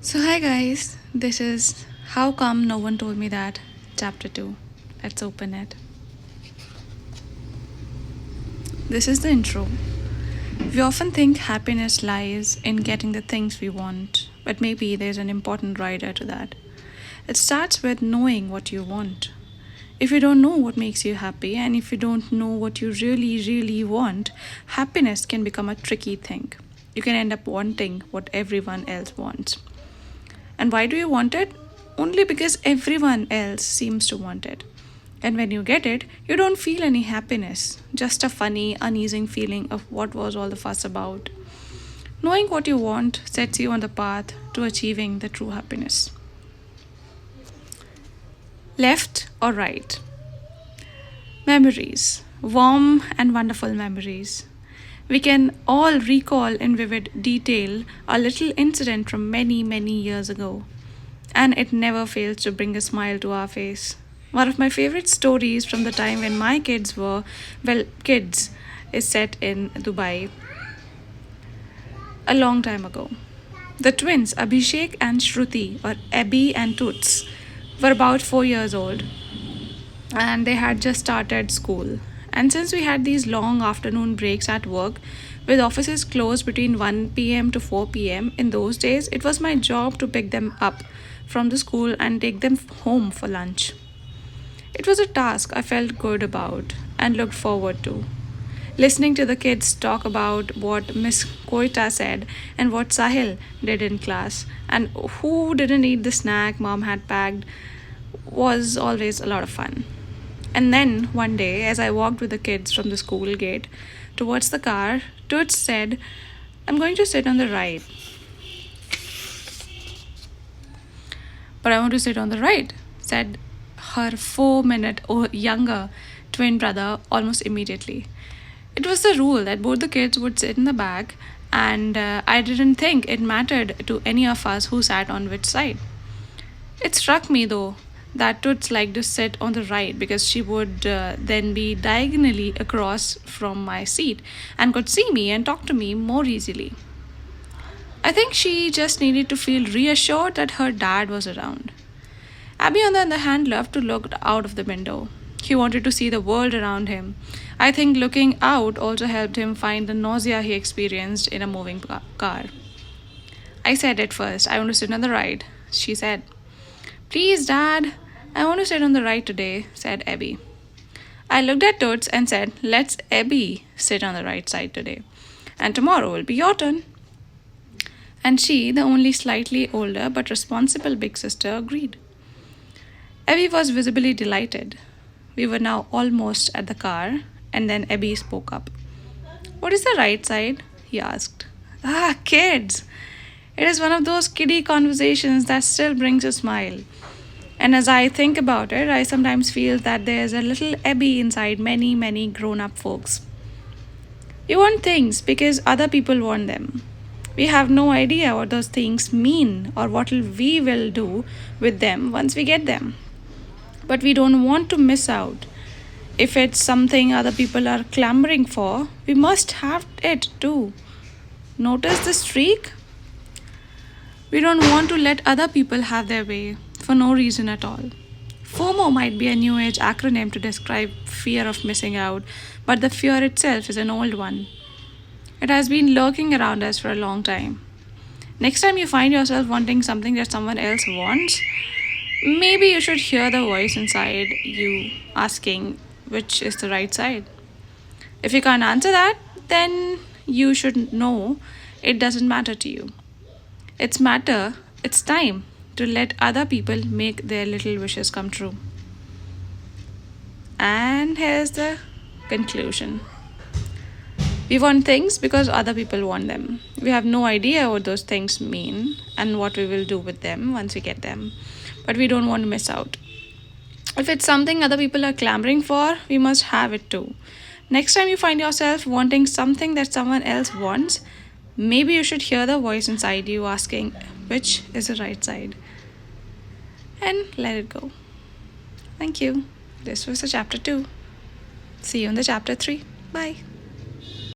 So, hi guys, this is How Come No One Told Me That, Chapter 2. Let's open it. This is the intro. We often think happiness lies in getting the things we want, but maybe there's an important rider to that. It starts with knowing what you want. If you don't know what makes you happy, and if you don't know what you really want, happiness can become a tricky thing. You can end up wanting what everyone else wants. And why do you want it? Only because everyone else seems to want it. And when you get it, you don't feel any happiness, just a funny, uneasy feeling of what was all the fuss about. Knowing what you want sets you on the path to achieving the true happiness. Left or right? Memories. Warm and wonderful memories. We can all recall in vivid detail a little incident from many years ago, and it never fails to bring a smile to our face. One of my favorite stories from the time when my kids were, well, kids, is set in Dubai a long time ago. The twins, Abhishek and Shruti, or Abby and Toots, were about 4 years old and they had just started school. And since we had these long afternoon breaks at work, with offices closed between 1 pm to 4 pm, in those days it was my job to pick them up from the school and take them home for lunch. It was a task I felt good about and looked forward to. Listening to the kids talk about what Miss Koita said and what Sahil did in class and who didn't eat the snack mom had packed was always a lot of fun. And then one day, as I walked with the kids from the school gate towards the car, Toots said, "I'm going to sit on the right." "But I want to sit on the right," said her 4 minute or younger twin brother almost immediately. It was the rule that both the kids would sit in the back, and I didn't think it mattered to any of us who sat on which side. It struck me though that Toots liked to sit on the right because she would then be diagonally across from my seat and could see me and talk to me more easily. I think she just needed to feel reassured that her dad was around. Abby, on the other hand, loved to look out of the window. He wanted to see the world around him. I think looking out also helped him find the nausea he experienced in a moving car. I said at first, "I want to sit on the right," she said. "Please, Dad, I want to sit on the right today," said Abby. I looked at Toots and said, "Let's Abby sit on the right side today, and tomorrow will be your turn." And she, the only slightly older but responsible big sister, agreed. Abby was visibly delighted. We were now almost at the car, and then Abby spoke up. "What is the right side?" he asked. "Ah, kids!" It is one of those kiddie conversations that still brings a smile. And as I think about it, I sometimes feel that there's a little Abby inside many grown up folks. We want things because other people want them. We have no idea what those things mean or what we will do with them once we get them. But we don't want to miss out. If it's something other people are clamoring for, we must have it too. Notice the streak? We don't want to let other people have their way for no reason at all. FOMO might be a new age acronym to describe fear of missing out, but the fear itself is an old one. It has been lurking around us for a long time. Next time you find yourself wanting something that someone else wants, maybe you should hear the voice inside you asking which is the right side. If you can't answer that, then you should know it doesn't matter to you. It's time to let other people make their little wishes come true. And here's the conclusion. We want things because other people want them. We have no idea what those things mean and what we will do with them once we get them. But we don't want to miss out. If it's something other people are clamoring for, we must have it too. Next time you find yourself wanting something that someone else wants, maybe you should hear the voice inside you asking which is the right side. And let it go. Thank you. This was the chapter 2. See you in the chapter 3. Bye.